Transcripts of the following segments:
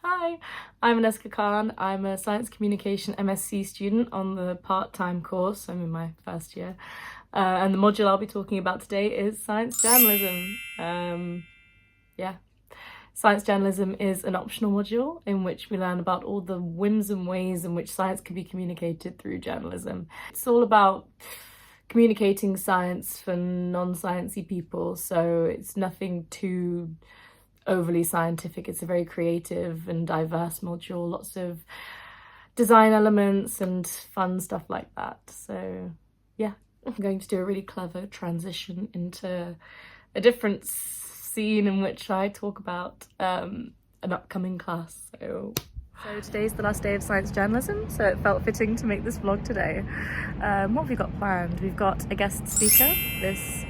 Hi, I'm Aneska Khan. I'm a Science Communication MSc student on the part-time course. I'm in my first year. And the module I'll be talking about today is Science Journalism. Yeah. Science Journalism is an optional module in which we learn about all the whims and ways in which science can be communicated through journalism. It's all about communicating science for non-sciencey people, so it's nothing too overly scientific. It's a very creative and diverse module, lots of design elements and fun stuff like that. So yeah, I'm going to do a really clever transition into a different scene in which I talk about an upcoming class. So today's the last day of Science Journalism, so it felt fitting to make this vlog today. What have we got planned? We've got a guest speaker, this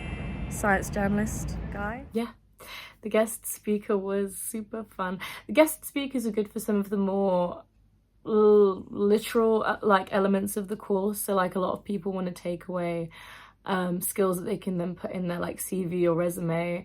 science journalist guy. Yeah. The guest speaker was super fun. The guest speakers are good for some of the more literal elements of the course. So like a lot of people want to take away skills that they can then put in their like CV or resume.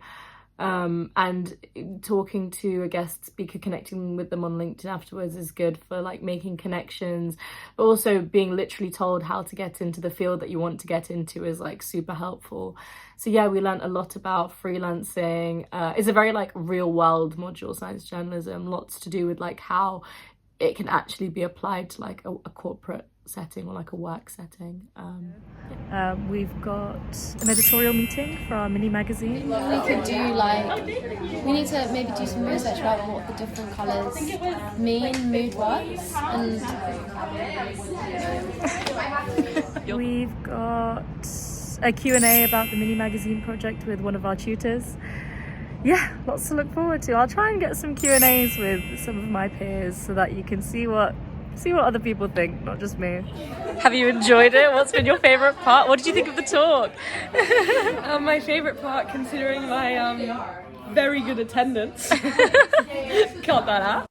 And talking to a guest speaker, connecting with them on LinkedIn afterwards is good for like making connections, but also being literally told how to get into the field that you want to get into is like super helpful. So yeah, we learned a lot about freelancing. It's a very like real world module, science journalism, lots to do with like how it can actually be applied to like a corporate setting or like a work setting. We've got an editorial meeting for our mini magazine. We could do like, we need to maybe do some research about what the different colours mean mood-wise. And we've got a Q&A about the mini magazine project with one of our tutors. Yeah, lots to look forward to. I'll try and get some Q&As with some of my peers so that you can see what other people think, not just me. Have you enjoyed it? What's been your favourite part? What did you think of the talk? My favourite part, considering my very good attendance, cut that out.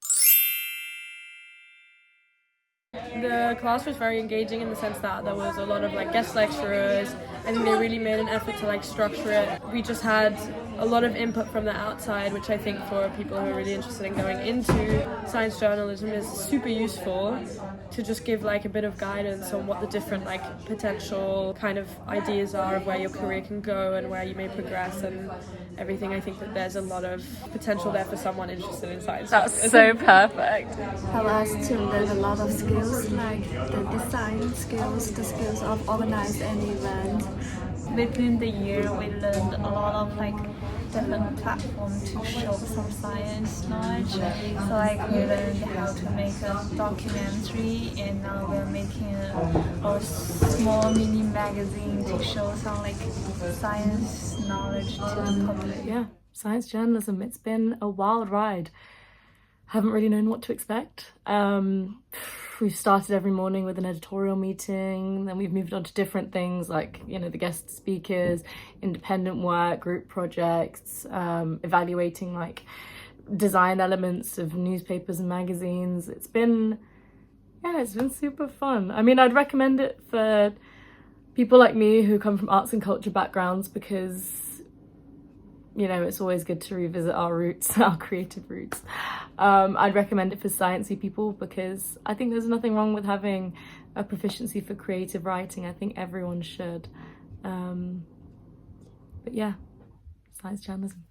The class was very engaging in the sense that there was a lot of like guest lecturers. I think they really made an effort to like structure it. We just had a lot of input from the outside, which I think for people who are really interested in going into science journalism is super useful to just give like a bit of guidance on what the different like potential kind of ideas are of where your career can go and where you may progress and everything. I think that there's a lot of potential there for someone interested in science. That's so perfect. Help us to learn a lot of skills like the design skills, the skills of organize an event. Within the year, we learned a lot of like different platforms to show some science knowledge. So like we learned how to make a documentary, and now we're making a small mini magazine to show some like science knowledge to the public. Yeah, science journalism, it's been a wild ride. Haven't really known what to expect. We've started every morning with an editorial meeting, then we've moved on to different things like, you know, the guest speakers, independent work, group projects, evaluating like design elements of newspapers and magazines. It's been super fun. I mean, I'd recommend it for people like me who come from arts and culture backgrounds because, you know, it's always good to revisit our roots, our creative roots. I'd recommend it for sciencey people because I think there's nothing wrong with having a proficiency for creative writing. I think everyone should. But yeah, science journalism.